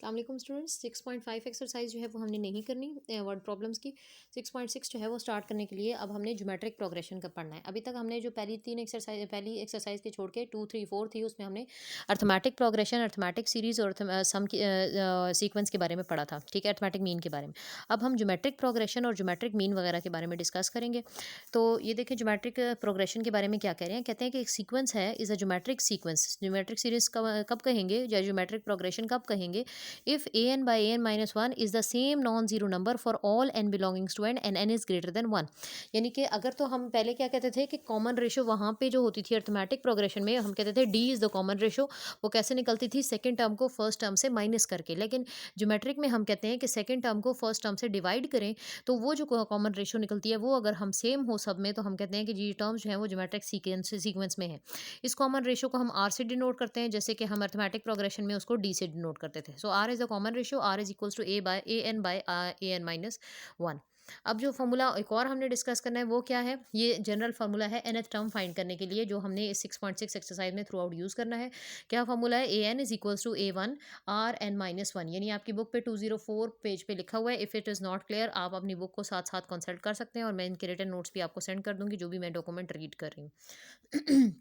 अस्सलाम students 6.5 exercise जो है वो हमने नहीं करनी वर्ड प्रॉब्लम्स की। 6.6 जो है वो स्टार्ट करने के लिए अब हमने ज्योमेट्रिक प्रोग्रेशन का पढ़ना है। अभी तक हमने जो पहली एक्सरसाइज के छोड़ के 2 3 4 थी उसमें हमने अर्थमेटिक प्रोग्रेशन, अर्थमेटिक सीरीज और सम की सीक्वेंस के बारे में पढ़ा था। ठीक है, अर्थमेटिक मीन के बारे में। अब हम ज्योमेट्रिक प्रोग्रेशन और ज्योमेट्रिक मीन वगैरह के बारे में डिस्कस करेंगे। तो ये देखें ज्योमेट्रिक प्रोग्रेशन के बारे में क्या कह रहे हैं। कहते हैं कि एक सीक्वेंस है is a geometric sequence. Geometric series कब कहेंगे या ज्योमेट्रिक प्रोग्रेशन कब कहेंगे? if an by an minus 1 is the same non-zero number for all n belongs to n and n is greater than 1। यानी कि अगर तो हम पहले क्या कहते थे कि कॉमन रेशो वहाँ पे जो होती थी अर्थमेटिक प्रोग्रेशन में हम कहते थे d is the common ratio. वो कैसे निकलती थी? सेकंड टर्म को फर्स्ट टर्म से माइनस करके। लेकिन ज्योमेट्रिक में हम कहते हैं कि सेकंड टर्म को फर्स्ट टर्म से डिवाइड करें तो वो जो कॉमन रेशो निकलती है वो अगर हम सेम हो सब में तो हम कहते हैं कि जी टर्म्स जो है वो ज्योमेट्रिक सीक्वेंस में है। इस कॉमन रेशो को हम आर से डिनोट करते हैं, जैसे कि हम अर्थमेटिक प्रोग्रेशन में उसको डी से डिनोट करते थे। So r is the common ratio, r is equals to a n by a n minus 1। अब जो फॉर्मूला एक और हमने डिस्कस करना है वो क्या है? ये जनरल फार्मूला है nth टर्म फाइंड करने के लिए जो हमने इस 6.6 एक्सरसाइज में थ्रू आउट यूज़ करना है। क्या फार्मूला है? A n is equals to A one r N minus 1। यानी आपकी बुक पे 204 पेज पे लिखा हुआ है। If it is not clear आप अपनी बुक को साथ साथ कंसल्ट कर सकते हैं और मैं इनके रिटन नोट्स भी आपको सेंड कर दूंगी जो भी मैं डॉक्यूमेंट रीड कर रही हूँ।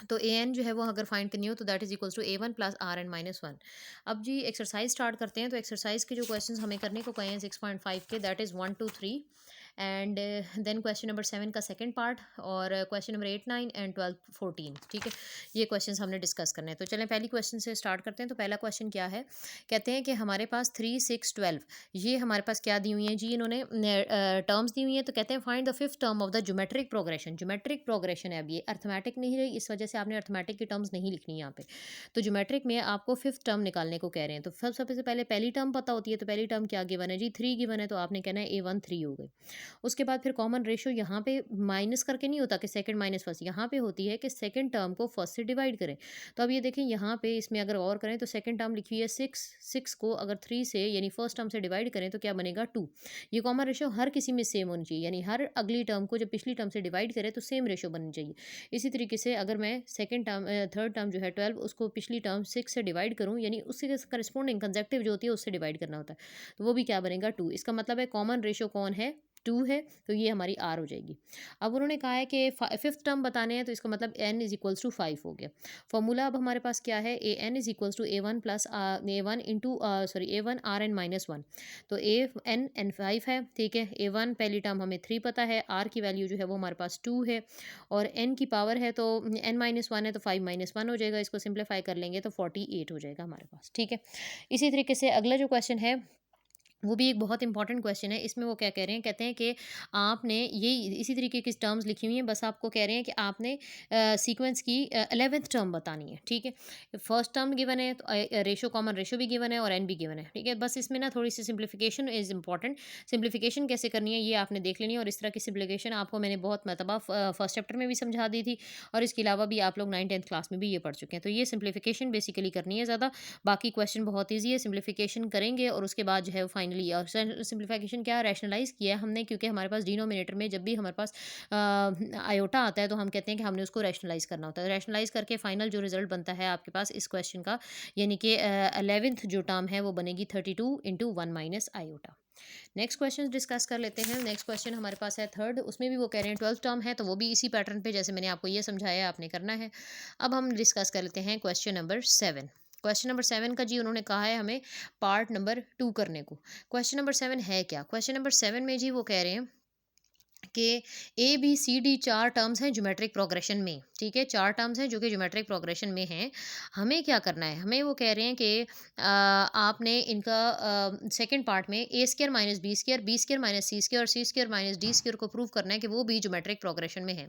तो ए एन जो है वो अगर फाइंड करनी हो तो that is equals to A one plus R N minus 1। अब जी एक्सरसाइज स्टार्ट करते हैं। तो एक्सरसाइज के जो क्वेश्चंस हमें करने को कहे हैं 6.5 के, that is 1 2 3 and then question number 7 का सेकंड पार्ट और क्वेश्चन नंबर 8 9 एंड 12 14। ठीक है, ये क्वेश्चंस हमने डिस्कस करने हैं। तो चलें पहली क्वेश्चन से स्टार्ट करते हैं। तो पहला क्वेश्चन क्या है? कहते हैं कि हमारे पास 3 6 12 ये हमारे पास क्या दी हुई हैं जी? इन्होंने टर्म्स दी हुई हैं। तो कहते हैं find the fifth term of the geometric progression. Geometric progression है, अब ये अर्थमेटिक नहीं रही, इस वजह से आपने अर्थमेटिक की टर्म्स नहीं लिखनी यहाँ पे। तो ज्योमेट्रिक में आपको फिफ्थ टर्म निकालने को कह रहे हैं। तो सबसे पहले पहली टर्म पता होती है। तो पहली टर्म क्या गिवन है जी? 3 गिवन है, तो आपने कहना है A1 3 हो गई। उसके बाद फिर कॉमन रेशो यहाँ पे माइनस करके नहीं होता कि सेकंड माइनस फर्स्ट, यहाँ पे होती है कि सेकंड टर्म को फर्स्ट से डिवाइड करें। तो अब ये देखें यहाँ पे इसमें अगर और करें तो सेकंड टर्म लिखी हुई है 6, 6 को अगर 3 से यानी फर्स्ट टर्म से डिवाइड करें तो क्या बनेगा? 2। ये कॉमन रेशो हर किसी में सेम होनी चाहिए, यानी हर अगली टर्म को जब पिछली टर्म से डिवाइड करें तो सेम रेशो बननी चाहिए। इसी तरीके से अगर मैं सेकंड टर्म थर्ड टर्म जो है 12 उसको पिछली टर्म 6 से डिवाइड करूँ, यानी उससे करस्पॉन्डिंग कंसेक्टिव जो होती है उससे डिवाइड करना होता है, तो वो भी क्या बनेगा? 2। इसका मतलब है कॉमन रेशो कौन है? 2 है। तो ये हमारी आर हो जाएगी। अब उन्होंने कहा है कि फिफ्थ टर्म बताने हैं, तो इसका मतलब n इज इक्वल्स टू 5 हो गया। फॉर्मूला अब हमारे पास क्या है? A n is equals to A one plus a one into sorry a one r N minus 1। तो ए एन एन 5 है। ठीक है, ए वन पहली टर्म हमें 3 पता है, आर की वैल्यू जो है वो हमारे पास 2 है और एन की पावर है तो एन माइनस 1 है तो 5 माइनस 1 हो जाएगा। इसको सिंप्लीफाई कर लेंगे तो 48 हो जाएगा हमारे पास। ठीक है, इसी तरीके से अगला जो क्वेश्चन है वो भी एक बहुत इंपॉर्टेंट क्वेश्चन है। इसमें वो क्या कह रहे हैं? कहते हैं कि आपने ये इसी तरीके की टर्म्स लिखी हुई हैं, बस आपको कह रहे हैं कि आपने सीक्वेंस की 11th टर्म बतानी है। ठीक है, फर्स्ट टर्म गिवन है तो रेशो कॉमन रेशो भी गिवन है और एन भी गिवन है। ठीक है, बस इसमें ना थोड़ी सी सिंप्लीफिकेशन इज़ इंपॉर्टेंट। सिंप्लीफिकेशन कैसे करनी है ये आपने देख लेनी है और इस तरह की सिंप्लीफिकेशन आपको मैंने बहुत मरतबा फर्स्ट चैप्टर में भी समझा दी थी और इसके अलावा भी आप लोग 9th 10th क्लास में भी ये पढ़ चुके हैं। तो ये सिंप्लीफिकेशन बेसिकली करनी है ज़्यादा। बाकी क्वेश्चन बहुत ईजी है, सिंप्लीफिकेशन करेंगे और उसके बाद जो है फाइनली और सिंप्लीफिकेशन क्या रैशनलाइज किया है हमने, क्योंकि हमारे पास डिनोमिनेटर में जब भी हमारे पास आयोटा आता है तो हम कहते हैं कि हमने उसको रैशनलाइज करना होता है। रैशनलाइज करके फाइनल जो रिजल्ट बनता है आपके पास इस क्वेश्चन का, यानी कि 11th जो टर्म है वो बनेगी 32 into 1 minus iota. Next question discuss कर लेते हैं। नेक्स्ट क्वेश्चन हमारे पास है थर्ड, उसमें भी वो कह रहे हैं 12th टर्म है, तो वो भी इसी पैटर्न पे जैसे मैंने आपको ये समझाया आपने करना है। अब हम डिस्कस कर लेते हैं क्वेश्चन नंबर 7। क्वेश्चन नंबर 7 का जी उन्होंने कहा है हमें पार्ट नंबर 2 करने को। क्वेश्चन नंबर 7 है क्या? क्वेश्चन नंबर 7 में जी वो कह रहे हैं कि A B C D 4 terms हैं ज्योमेट्रिक प्रोग्रेशन में। ठीक है, 4 टर्म्स हैं जो कि ज्योमेट्रिक प्रोग्रेशन में हैं। हमें क्या करना है? हमें वो कह रहे हैं कि आपने इनका सेकंड पार्ट में a square minus B square minus C square minus d square को प्रूव करना है कि वो भी ज्योमेट्रिक प्रोग्रेशन में है।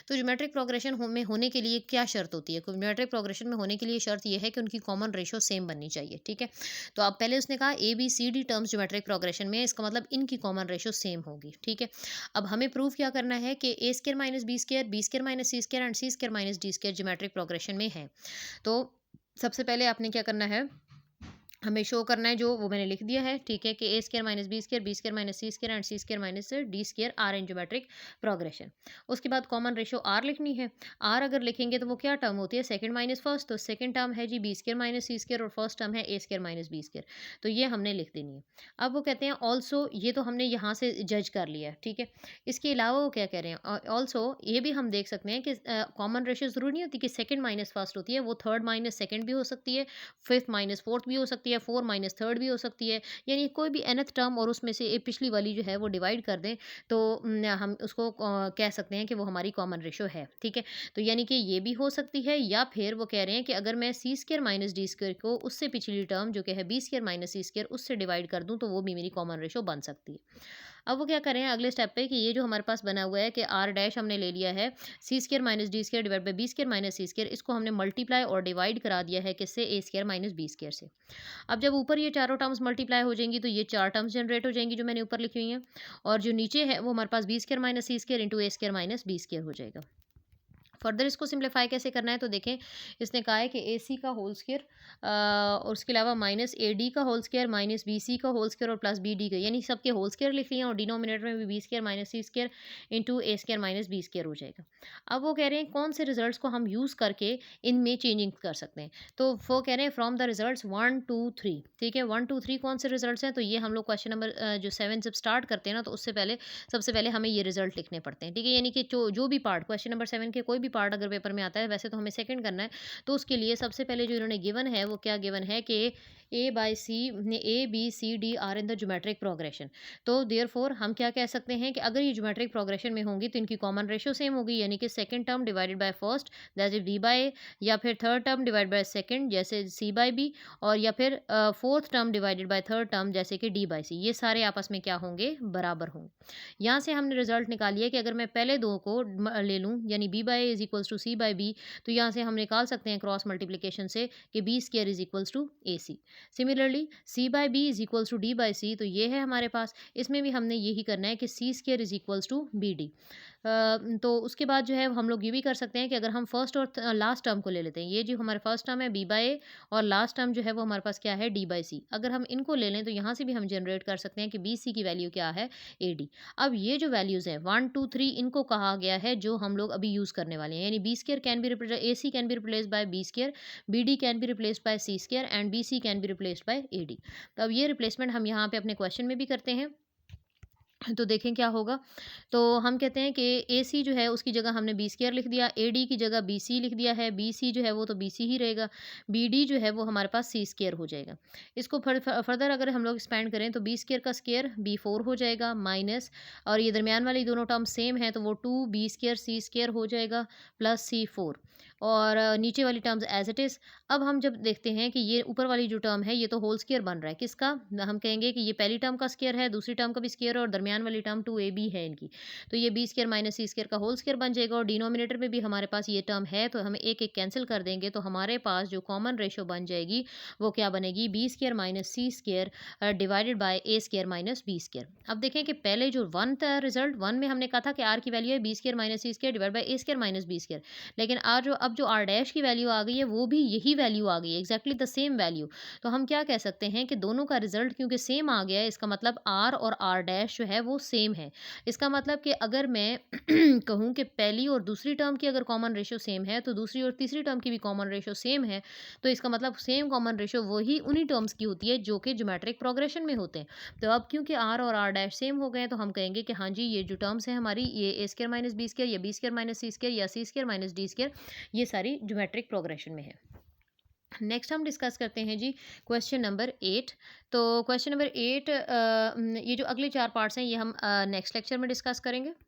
तो ज्योमेट्रिक प्रोग्रेशन में होने के लिए क्या शर्त होती है? ज्योमेट्रिक प्रोग्रेशन में होने के लिए शर्त यह है कि उनकी कॉमन रेशो सेम बननी चाहिए। ठीक है, तो अब पहले उसने कहा A B C D terms geometric progression में, इसका मतलब इनकी कॉमन रेशो सेम होगी। ठीक है, अब हमें प्रूव क्या करना है कि a square minus B square minus C square and c square minus d square geometric progression में है। तो सबसे पहले आपने क्या करना है? हमें शो करना है जो वो मैंने लिख दिया है, ठीक है, कि a square minus B square, b square minus C square and c square minus d square are in geometric progression. उसके बाद कॉमन रेशियो आर लिखनी है। आर अगर लिखेंगे तो वो क्या टर्म होती है, सेकंड माइनस फर्स्ट, तो सेकंड टर्म है जी बी स्क्वायर माइनस सी स्क्वायर और फर्स्ट टर्म है ए स्क्वायर माइनस बी स्क्वायर। तो ये हमने लिख देनी है। अब वो कहते हैं ऑल्सो, ये तो हमने यहाँ से जज कर लिया है, ठीक है। इसके अलावा वो क्या कह रहे हैं, ऑल्सो ये भी हम देख सकते हैं कि कॉमन रेशियो ज़रूरी नहीं होती कि सेकंड माइनस फर्स्ट होती है, वो थर्ड माइनस सेकंड भी हो सकती है, फिफ्थ माइनस फोर्थ भी हो सकती है, फोर माइनस थर्ड भी हो सकती है, यानी कोई भी nth टर्म और उसमें से एक पिछली वाली जो है वो डिवाइड कर दें, तो हम उसको कह सकते हैं कि वो हमारी कॉमन रेशो है, ठीक है। तो यानी कि ये भी हो सकती है, या फिर वो कह रहे हैं कि अगर मैं सी स्क्र माइनस डी स्क्र को उससे पिछली टर्म जो कि है B square minus c square उससे डिवाइड कर दूं तो वो भी मेरी कॉमन रेशो बन सकती है। अब वो क्या करें अगले स्टेप पे कि ये जो हमारे पास बना हुआ है कि आर डैश हमने ले लिया है c square minus d square divide by b square minus c square, इसको हमने मल्टीप्लाई और डिवाइड करा दिया है किससे, a square minus b square से। अब जब ऊपर ये चारों टर्म्स मल्टीप्लाई हो जाएंगी तो ये चार टर्म्स जनरेट हो जाएंगी जो मैंने ऊपर लिखी हुई हैं, और जो नीचे है वो हमारे पास B square minus c square into ए स्क्र माइनस बी स्क्र हो जाएगा। फर्दर इसको सिंप्लीफाई कैसे करना है तो देखें, इसने कहा है कि ए सी का होल स्क्वायर और उसके अलावा माइनस ए डी का whole square minus B C का होल स्क्वायर और प्लस बी डी का, यानी सबके होल स्क्वायर लिख लिए और डिनोमिनेटर में भी बी स्क्वायर माइनस सी स्क्वायर इंटू ए स्क्वायर माइनस बी स्क्वायर हो जाएगा। अब वो कह रहे हैं कौन से रिजल्ट्स को हम यूज़ करके इनमें चेंजिंग कर सकते हैं, तो वो कह रहे हैं फ्रॉम द रिजल्ट्स 1 2 3, ठीक है। 1 2 3 कौन से रिजल्ट्स हैं, तो ये हम लोग क्वेश्चन नंबर जो 7 जब स्टार्ट करते हैं ना तो उससे पहले सबसे पहले हमें ये रिजल्ट लिखने पड़ते हैं, ठीक है। यानी कि जो भी पार्ट क्वेश्चन नंबर 7 के कोई भी पार्ट अगर पेपर में आता है, वैसे तो हमें सेकंड करना है, तो उसके लिए सबसे पहले जो इन्होंने गिवन है वो क्या गिवन है कि A B C D are in the geometric progression. तो देयरफॉर हम क्या कह सकते हैं कि अगर ये ज्योमेट्रिक प्रोग्रेशन में होंगी तो इनकी कॉमन रेशियो सेम होगी, यानी कि second term divided by first that is d by a, या फिर third term divide by second जैसे सी बाय बी, और या फिर fourth term divided by third term जैसे कि डी बाय सी, ये सारे आपस में क्या होंगे, बराबर होंगे। यहाँ से हमने रिजल्ट निकाली है कि अगर मैं पहले दो को ले लूँ यानी B by A is equals to C by B, तो यहाँ से हम निकाल सकते हैं क्रॉस मल्टीप्लिकेशन से कि b square is equals to a c. Similarly c by b is equals to d by c, तो ये है हमारे पास, इसमें भी हमने यही करना है कि c square is equals to b d. तो उसके बाद जो है हम लोग ये भी कर सकते हैं कि अगर हम फर्स्ट और लास्ट टर्म को ले लेते हैं, ये जो हमारे फर्स्ट टर्म है बी बाय ए और लास्ट टर्म जो है वो हमारे पास क्या है डी बाय सी, अगर हम इनको ले लें तो यहाँ से भी हम जनरेट कर सकते हैं कि बी सी की वैल्यू क्या है, ए डी। अब ये जो वैल्यूज़ हैं 1 2 3 इनको कहा गया है जो हम लोग अभी यूज़ करने वाले हैं, यानी B square can be replace, A C can be replace by B square, B D can be replaced by C square and B C can be replaced by A D. तो अब ये replacement हम यहाँ पे अपने question में भी करते हैं, तो देखें क्या होगा। तो हम कहते हैं कि ए सी जो है उसकी जगह हमने बी स्क्वायर लिख दिया, ए डी की जगह बी सी लिख दिया है, बी सी जो है वो तो बी सी ही रहेगा, बी डी जो है वो हमारे पास सी स्क्वायर हो जाएगा। इसको फर्दर अगर हम लोग एक्सपेंड करें तो बी स्क्वायर का स्क्वायर बी फोर हो जाएगा माइनस, और ये दरमियान वाली दोनों टर्म सेम है तो वो two B square C square हो जाएगा प्लस सी फोर, और नीचे वाली टर्म्स एज इट इज़। अब हम जब देखते हैं कि ये ऊपर वाली जो टर्म है ये तो होल स्क्वायर बन रहा है किसका, हम कहेंगे कि ये पहली टर्म का स्क्वायर है, दूसरी टर्म का भी स्क्वायर है और दरमियान वाली टर्म टू ए बी है इनकी, तो ये बी स्क्वायर माइनस सी स्क्वायर का होल स्क्वायर बन जाएगा, और डिनोमिनेटर में भी हमारे पास ये टर्म है तो हम एक एक कैंसिल कर देंगे, तो हमारे पास जो कॉमन रेशो बन जाएगी वो क्या बनेगी, B square minus C square divided by A square minus B square. अब देखें कि पहले जो वन था रिजल्ट, वन में हमने कहा था कि आर की वैल्यू है B square minus C square divide by A square minus B square, लेकिन आज जो अब जो आर डैश की वैल्यू आ गई है वो भी यही वैल्यू आ गई है, एग्जैक्टली द सेम वैल्यू। तो हम क्या कह सकते हैं कि दोनों का रिजल्ट क्योंकि सेम आ गया है, इसका मतलब आर और आर डैश जो है वो सेम है। इसका मतलब कि अगर मैं कहूँ कि पहली और दूसरी टर्म की अगर कॉमन रेशियो सेम है तो दूसरी और तीसरी टर्म की भी कॉमन रेशियो सेम है, तो इसका मतलब सेम कॉमन रेशियो वही उन्हीं टर्म्स की होती है जो कि ज्योमेट्रिक प्रोग्रेशन में होते हैं। तो अब क्योंकि आर और आर डैश सेम हो गए हैं तो हम कहेंगे कि हाँ जी ये जो टर्म्स हैं हमारी, ये ए स्क्वायर माइनस बी स्क्वायर या बी स्क्वायर माइनस सी स्क्वायर या सी स्क्वायर माइनस डी स्क्वायर, ये सारी ज्योमेट्रिक प्रोग्रेशन में है। नेक्स्ट हम डिस्कस करते हैं जी क्वेश्चन नंबर 8। तो क्वेश्चन नंबर 8 ये जो अगले चार पार्ट्स हैं ये हम नेक्स्ट लेक्चर में डिस्कस करेंगे।